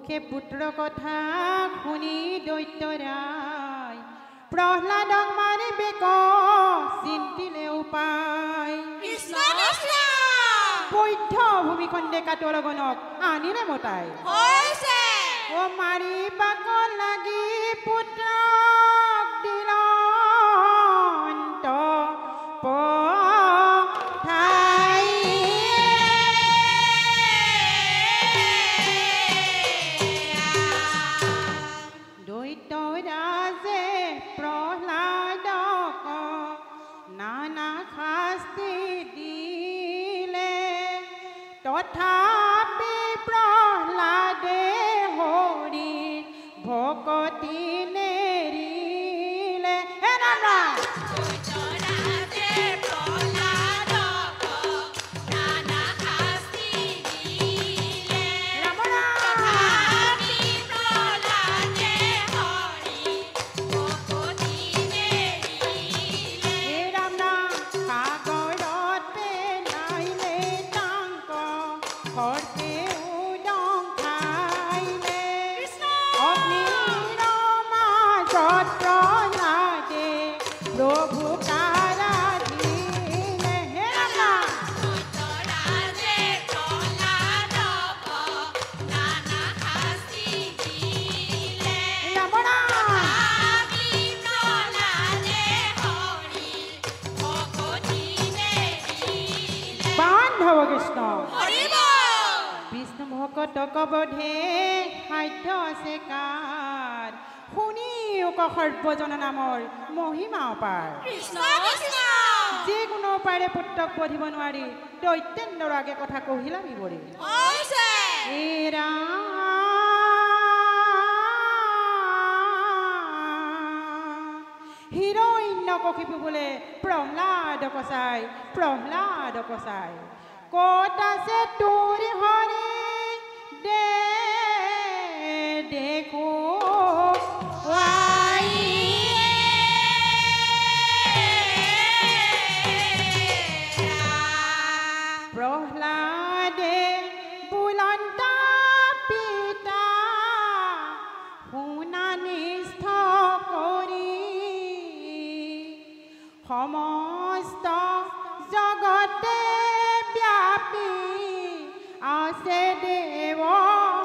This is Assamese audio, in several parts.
মুখে পুত্ৰ কথা শুনি দৈত্যৰাই প্ৰহ্লাদক মাৰিবে ক চিন্তিলে উপায় বৈধ্য ভূমিখণ্ডে কাটলগনক আনিলে মতাই ও মাৰিবাক লাগি পুত্ৰক দিলন্ত পঠাই দৈত্যৰাজে প্ৰহ্লাদক নানা শাস্তি দিলে তথাপি প্ৰহ্লাদে হৰি ভকতি নেৰিলে বিষ্ণু ভকতক বধে সাধ্য আছে কাৰ শুনিও ক সৰ্বজন নামৰ মহিমা অপাৰ যিকোনো উপায়েৰে পুত্ৰক বধিব নোৱাৰি দৈত্যেন্দ্ৰৰ আগে কথা কহিলা বিৱৰি হিৰণ্যকশিপু বোলে প্ৰহ্লাদক চাই ক'ত আছে তোৰ হৰি দেখো প্ৰহ্লাদে বুলন্ত পিতা শুনানিষ্ঠ কৰি সমস্ত জগতে ব্যাপী আছে দেৱ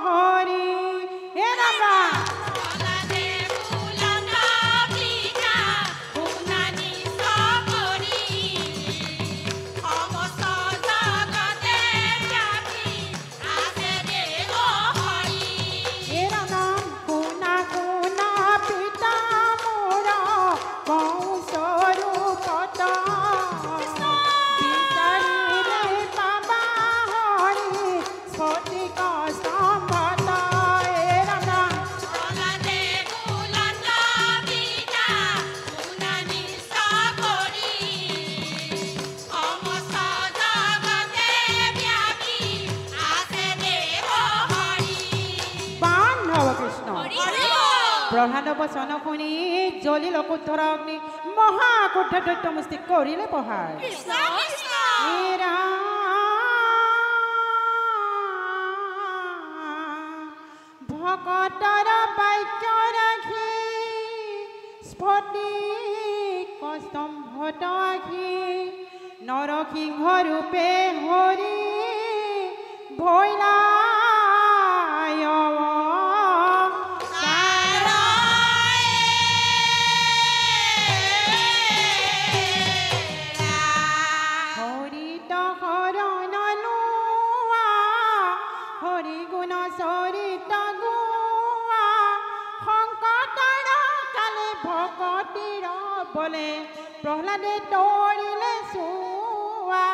হৰি হে ৰাম প্ৰহ্লাদ বচন শুনি জ্বলিল কুদ্ধৰ অগ্নি মহাকুদ্ধ দৈত্য মুষ্টি কৰিলে প্ৰহাৰ ভকতৰ বাক্য ৰাখি স্ফটিক স্তম্ভত আখি নৰসিংহ ৰূপে হৰি ভৈলা বলে প্ৰহ্লাদে তৰিলে চোৱা